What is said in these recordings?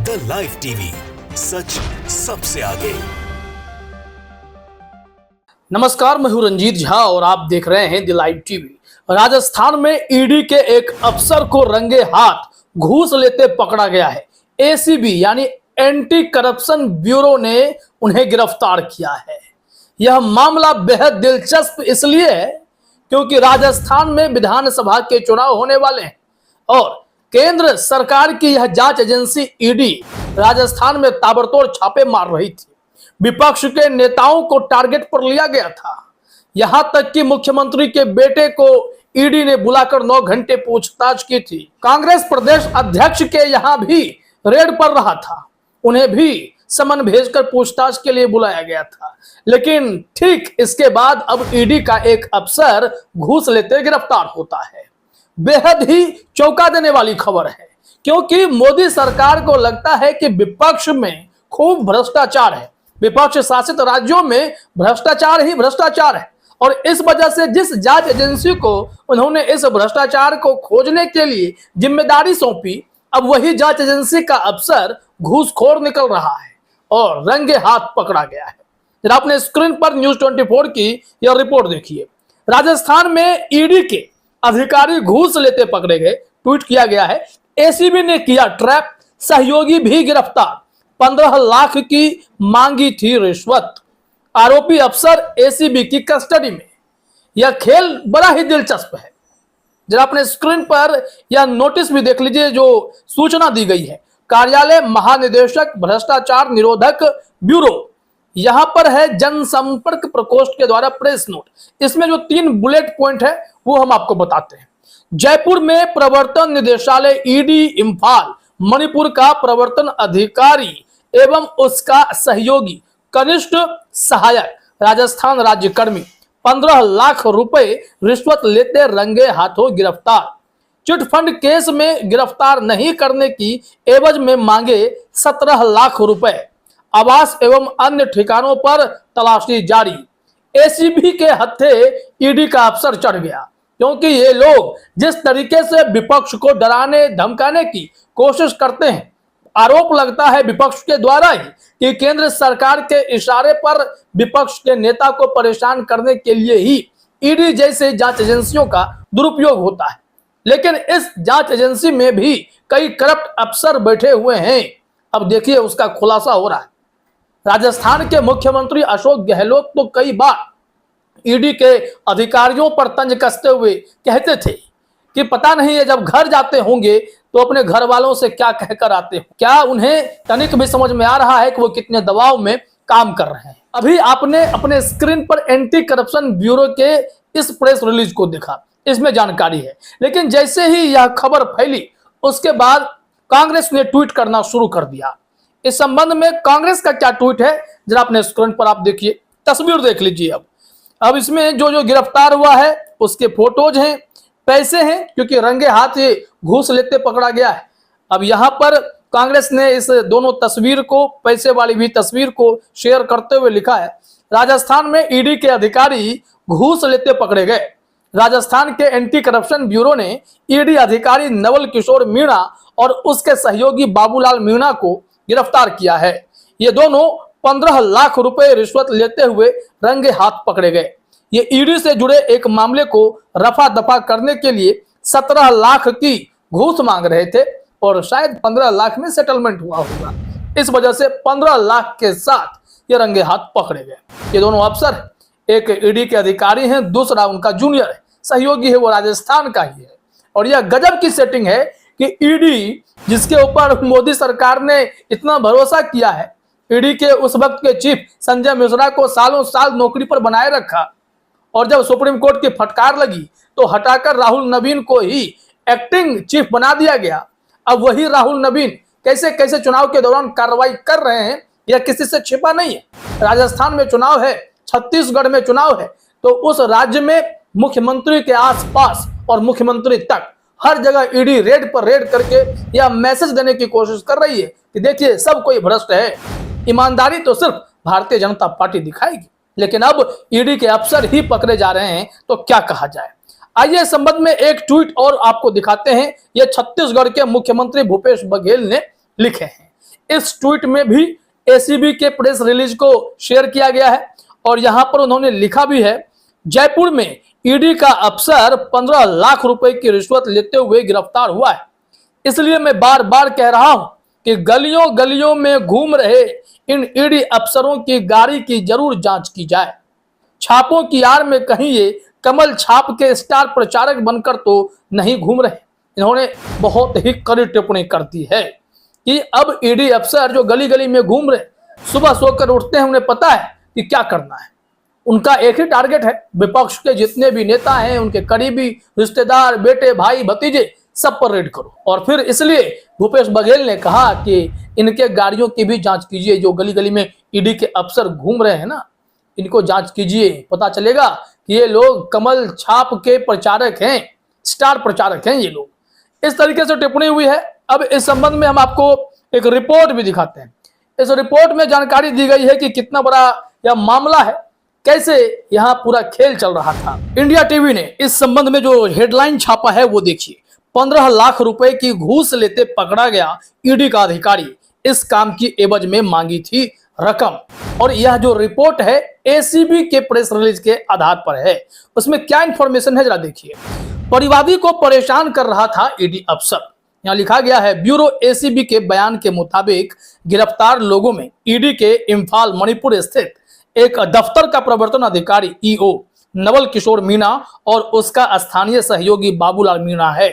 The live TV, सच सबसे आगे। नमस्कार, मैं हूं रंजीत झा और आप देख रहे हैं द लाइव टीवी। राजस्थान में ईडी के एक अफसर को रंगे हाथ घूस लेते पकड़ा गया है। एसीबी यानी एंटी करप्शन ब्यूरो ने उन्हें गिरफ्तार किया है। यह मामला बेहद दिलचस्प इसलिए है क्योंकि राजस्थान में विधानसभा के चुनाव होने वाले हैं और केंद्र सरकार की यह जांच एजेंसी ईडी राजस्थान में ताबड़तोड़ छापे मार रही थी। विपक्ष के नेताओं को टारगेट पर लिया गया था। यहां तक कि मुख्यमंत्री के बेटे को ईडी ने बुलाकर 9 घंटे पूछताछ की थी। कांग्रेस प्रदेश अध्यक्ष के यहां भी रेड पड़ रहा था। उन्हें भी समन भेजकर पूछताछ के लिए बुलाया गया था। लेकिन ठीक इसके बाद अब ईडी का एक अफसर घूस लेते गिरफ्तार होता है। बेहद ही चौंका देने वाली खबर है क्योंकि मोदी सरकार को लगता है कि विपक्ष में खूब भ्रष्टाचार है। विपक्ष शासित राज्यों में भ्रष्टाचार ही भ्रष्टाचार है और इस वजह से जिस जांच एजेंसी को उन्होंने इस भ्रष्टाचार को खोजने के लिए जिम्मेदारी सौंपी, अब वही जांच एजेंसी का अफसर घूसखोर निकल रहा है और रंगे हाथ पकड़ा गया है। जरा अपने स्क्रीन पर न्यूज 24 की यह रिपोर्ट देखिए। राजस्थान में ईडी के अधिकारी घूस लेते पकड़े गए, ट्वीट किया गया है। एसीबी ने किया ट्रैप, सहयोगी भी गिरफ्तार, 15 लाख की मांगी थी रिश्वत। आरोपी अफसर एसीबी की कस्टडी में। यह खेल बड़ा ही दिलचस्प है। जरा अपने स्क्रीन पर यह नोटिस भी देख लीजिए जो सूचना दी गई है। कार्यालय महानिदेशक भ्रष्टाचार निरोधक ब्यूरो, यहां पर है जनसंपर्क प्रकोष्ठ के द्वारा प्रेस नोट। इसमें जो 3 बुलेट पॉइंट है वो हम आपको बताते हैं। जयपुर में प्रवर्तन निदेशालय ईडी इंफाल मणिपुर का प्रवर्तन अधिकारी एवं उसका सहयोगी कनिष्ठ सहायक राजस्थान राज्य कर्मी 15 लाख रुपए रिश्वत लेते रंगे हाथों गिरफ्तार। चिटफंड केस में गिरफ्तार नहीं करने की एवज में मांगे 17 लाख रुपए। आवास एवं अन्य ठिकानों पर तलाशी जारी। एसीबी के हत्थे ईडी का अफसर चढ़ गया क्योंकि ये लोग जिस तरीके से विपक्ष को डराने धमकाने की कोशिश करते हैं, आरोप लगता है विपक्ष के द्वारा ही कि केंद्र सरकार के इशारे पर विपक्ष के नेता को परेशान करने के लिए ही ईडी जैसे जांच एजेंसियों का दुरुपयोग होता है। लेकिन इस जांच एजेंसी में भी कई करप्ट अफसर बैठे हुए हैं। अब देखिए उसका खुलासा हो रहा है। राजस्थान के मुख्यमंत्री अशोक गहलोत तो कई बार ईडी के अधिकारियों पर तंज कसते हुए कहते थे कि पता नहीं है जब घर जाते होंगे तो अपने घर वालों से क्या कहकर आते हो। क्या उन्हें तनिक भी समझ में आ रहा है कि वो कितने दबाव में काम कर रहे हैं। अभी आपने अपने स्क्रीन पर एंटी करप्शन ब्यूरो के इस प्रेस रिलीज को देखा, इसमें जानकारी है। लेकिन जैसे ही यह खबर फैली उसके बाद कांग्रेस ने ट्वीट करना शुरू कर दिया। इस संबंध में कांग्रेस का क्या ट्वीट है जरा अपने स्क्रीन पर आप देखिए, तस्वीर देख लीजिए। अब इसमें जो गिरफ्तार हुआ है उसके फोटोज हैं, पैसे हैं क्योंकि रंगे हाथ ये घूस लेते पकड़ा गया है। अब यहां पर कांग्रेस ने इस दोनों तस्वीर को, पैसे वाली भी तस्वीर को शेयर करते हुए लिखा है, राजस्थान में ईडी के अधिकारी घूस लेते पकड़े गए। राजस्थान के एंटी करप्शन ब्यूरो ने ईडी अधिकारी नवल किशोर मीणा और उसके सहयोगी बाबूलाल मीणा को गिरफ्तार किया है। ये दोनों 15 लाख रुपए रिश्वत लेते हुए रंगे हाथ पकड़े गए। ये ईडी से जुड़े एक मामले को रफा दफा करने के लिए 17 लाख की घूस मांग रहे थे और शायद 15 लाख में सेटलमेंट हुआ होगा। इस वजह से 15 लाख के साथ ये रंगे हाथ पकड़े गए। ये दोनों अफसर, एक ईडी के अधिकारी हैं, दूसरा उनका जूनियर है, सहयोगी है वो राजस्थान का ही है। और यह गजब की सेटिंग है कि ईडी जिसके ऊपर मोदी सरकार ने इतना भरोसा किया है, ईडी के उस वक्त के चीफ संजय मिश्रा को सालों साल नौकरी पर बनाए रखा और जब सुप्रीम कोर्ट की फटकार लगी तो हटाकर राहुल नवीन को ही एक्टिंग चीफ बना दिया गया। अब वही राहुल नवीन कैसे कैसे चुनाव के दौरान कार्रवाई कर रहे हैं यह किसी से छिपा नहीं है। राजस्थान में चुनाव है, छत्तीसगढ़ में चुनाव है, तो उस राज्य में मुख्यमंत्री के आसपास और मुख्यमंत्री तक हर जगह ईडी रेड पर रेड करके यह मैसेज देने की कोशिश कर रही है कि देखिए सब कोई भ्रष्ट है। ईमानदारी तो सिर्फ भारतीय जनता पार्टी दिखाएगी। लेकिन अब ईडी के अफसर ही पकड़े जा रहे हैं तो क्या कहा जाए। आइए इस संबंध में एक ट्वीट और आपको दिखाते हैं। यह छत्तीसगढ़ के मुख्यमंत्री भूपेश बघेल ने लिखे हैं। इस ट्वीट में भी एसीबी के प्रेस रिलीज को शेयर किया गया है और यहां पर उन्होंने लिखा भी है, जयपुर में ईडी का अफसर 15 लाख रुपए की रिश्वत लेते हुए गिरफ्तार हुआ है। इसलिए मैं बार बार कह रहा हूं कि गलियों गलियों में घूम रहे इन ईडी अफसरों की गाड़ी की जरूर जांच की जाए। छापों की आड़ में कहीं ये कमल छाप के स्टार प्रचारक बनकर तो नहीं घूम रहे। इन्होंने बहुत ही कड़ी टिप्पणी कर दी है कि अब ईडी अफसर जो गली गली में घूम रहे, सुबह सोकर उठते हैं, उन्हें पता है कि क्या करना है। उनका एक ही टारगेट है, विपक्ष के जितने भी नेता हैं, उनके करीबी रिश्तेदार, बेटे, भाई, भतीजे, सब पर रेड करो। और फिर इसलिए भूपेश बघेल ने कहा कि इनके गाड़ियों की भी जांच कीजिए, जो गली गली में ईडी के अफसर घूम रहे हैं ना, इनको जांच कीजिए। पता चलेगा कि ये लोग कमल छाप के प्रचारक हैं, स्टार प्रचारक हैं ये लोग। इस तरीके से टिप्पणी हुई है। अब इस संबंध में हम आपको एक रिपोर्ट भी दिखाते हैं। इस रिपोर्ट में जानकारी दी गई है कि कितना बड़ा यह मामला है, कैसे यहां पूरा खेल चल रहा था। इंडिया टीवी ने इस संबंध में जो हेडलाइन छापा है वो देखिए, 15 लाख रुपए की घूस लेते पकड़ा गया ईडी का अधिकारी, इस काम की एवज में मांगी थी रकम। और यह जो रिपोर्ट है एसीबी के प्रेस रिलीज के आधार पर है। उसमें क्या इंफॉर्मेशन है जरा देखिए। परिवादी को परेशान कर रहा था ईडी अफसर। यहां लिखा गया है, ब्यूरो एसीबी के बयान के मुताबिक गिरफ्तार लोगों में ईडी के इम्फाल मणिपुर स्थित एक दफ्तर का प्रवर्तन अधिकारी ईओ नवल किशोर मीणा और उसका स्थानीय सहयोगी बाबूलाल मीणा है।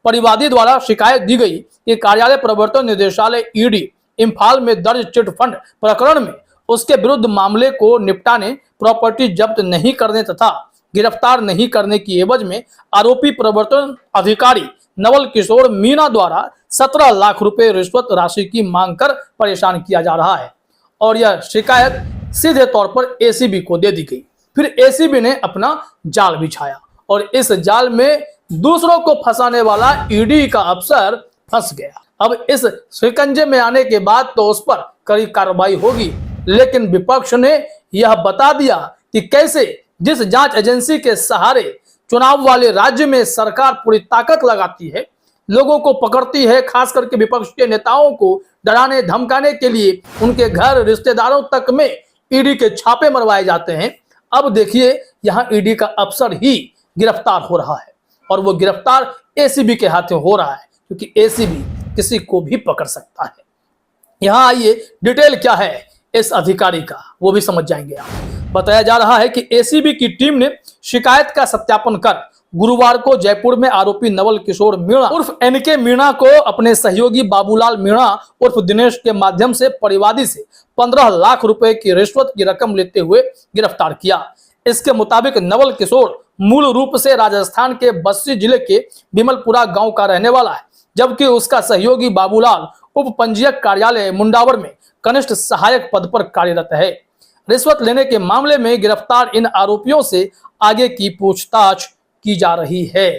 परिवादी द्वारा शिकायत दी गई कि कार्यालय प्रवर्तन निदेशालय ईडी इम्फाल में दर्ज चिट फंड प्रकरण में उसके विरुद्ध मामले को निपटाने, प्रॉपर्टी जब्त नहीं करने तथा गिरफ्तार नहीं करने की एवज में आरोपी प्रवर्तन अधिकारी नवल किशोर मीणा द्वारा 17 लाख रुपए रिश्वत राशि की मांग कर परेशान किया जा रहा है। और यह शिकायत सीधे तौर पर एसीबी को दे दी गई। फिर एसीबी ने अपना जाल बिछाया और इस जाल में दूसरों को फंसाने वाला ईडी का अफसर फंस गया। अब इस शिकंजे में आने के बाद तो उस पर कड़ी कार्रवाई होगी, लेकिन विपक्ष ने यह बता दिया कि कैसे जिस जांच एजेंसी के सहारे चुनाव वाले राज्य में सरकार पूरी ताकत लगाती है, लोगों को पकड़ती है, खास करके विपक्ष के नेताओं को डराने धमकाने के लिए उनके घर, रिश्तेदारों तक में ईडी के छापे मरवाए जाते हैं। अब देखिए यहां ईडी का अफसर ही गिरफ्तार हो रहा है और वो गिरफ्तार एसीबी के हाथों हो रहा है, क्योंकि एसीबी किसी को भी पकड़ सकता है। यहां आइए डिटेल क्या है इस अधिकारी का, वो भी समझ जाएंगे आप। बताया जा रहा है कि एसीबी की टीम ने शिकायत का सत्यापन कर गुरुवार को जयपुर में आरोपी नवल किशोर मीणा उर्फ एनके मीणा को अपने सहयोगी बाबूलाल मीणा उर्फ दिनेश के माध्यम से परिवादी से 15 लाख रुपए की रिश्वत की रकम लेते हुए गिरफ्तार किया। इसके मुताबिक नवल किशोर मूल रूप से राजस्थान के बस्सी जिले के बिमलपुरा गांव का रहने वाला है, जबकि उसका सहयोगी बाबूलाल उप पंजीयक कार्यालय मुंडावर में कनिष्ठ सहायक पद पर कार्यरत है। रिश्वत लेने के मामले में गिरफ्तार इन आरोपियों से आगे की पूछताछ की जा रही है।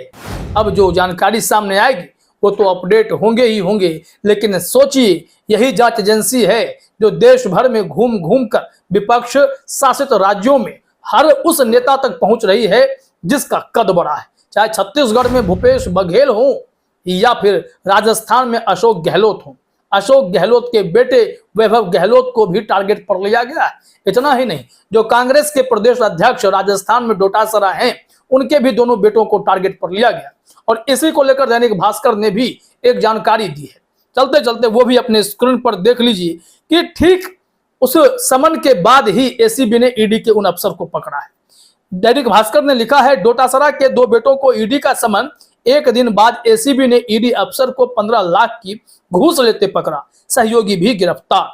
अब जो जानकारी सामने आएगी वो तो अपडेट होंगे ही होंगे, लेकिन सोचिए यही जांच एजेंसी है जो देश भर में घूम घूम कर विपक्ष शासित राज्यों में हर उस नेता तक पहुंच रही है जिसका कद बड़ा है। चाहे छत्तीसगढ़ में भूपेश बघेल हो या फिर राजस्थान में अशोक गहलोत हो। अशोक गहलोत के बेटे वैभव गहलोत को भी टारगेट पर लिया गया है। इतना ही नहीं, जो कांग्रेस के प्रदेश अध्यक्ष राजस्थान में डोटासरा हैं, उनके भी दोनों बेटों को टारगेट पर लिया गया। और इसी को लेकर दैनिक भास्कर ने भी एक जानकारी दी है। चलते चलते वो भी अपने स्क्रीन पर देख लीजिए कि ठीक उस समन के बाद ही एसीबी ने ईडी के उन अफसर को पकड़ा है। दैनिक भास्कर ने लिखा है, डोटासरा के दो बेटों को ईडी का समन, एक दिन बाद एसीबी ने ईडी अफसर को 15 लाख की घूस लेते पकड़ा, सहयोगी भी गिरफ्तार।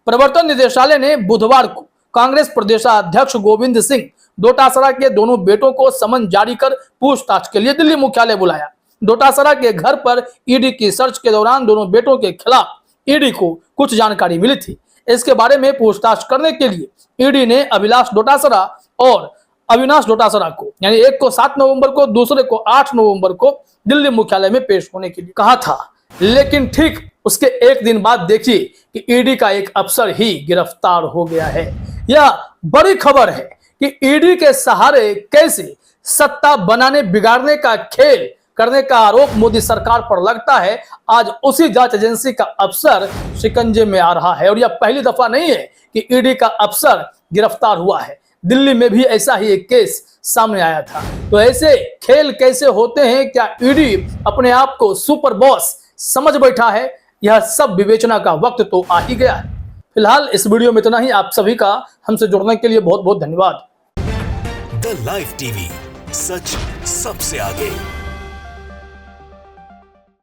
प्रवर्तन निदेशालय ने बुधवार को कांग्रेस प्रदेशाध्यक्ष गोविंद सिंह डोटासरा के दोनों बेटों को समन जारी कर पूछताछ के लिए दिल्ली मुख्यालय बुलाया। डोटासरा के घर पर ईडी की सर्च के दौरान दोनों बेटों के खिलाफ ईडी को कुछ जानकारी मिली थी। इसके बारे में पूछताछ करने के लिए ईडी ने अभिलाष डोटासरा और अविनाश डोटासरा को, यानी एक को 7 नवंबर को, दूसरे को 8 नवंबर को दिल्ली मुख्यालय में पेश होने के लिए कहा था। लेकिन ठीक उसके एक दिन बाद देखिए कि ईडी का एक अफसर ही गिरफ्तार हो गया है। यह बड़ी खबर है कि ईडी के सहारे कैसे सत्ता बनाने बिगाड़ने का खेल करने का आरोप मोदी सरकार पर लगता है, आज उसी जांच एजेंसी का अफसर शिकंजे में आ रहा है। और यह पहली दफा नहीं है कि ईडी का अफसर गिरफ्तार हुआ है। दिल्ली में भी ऐसा ही एक केस सामने आया था। तो ऐसे खेल कैसे होते हैं? क्या ईडी अपने आप को सुपर बॉस समझ बैठा है? यह सब विवेचना का वक्त तो आ ही गया है। फिलहाल इस वीडियो में इतना ही। आप सभी का हमसे जुड़ने के लिए बहुत बहुत धन्यवाद। द लाइव टीवी, सच सबसे आगे।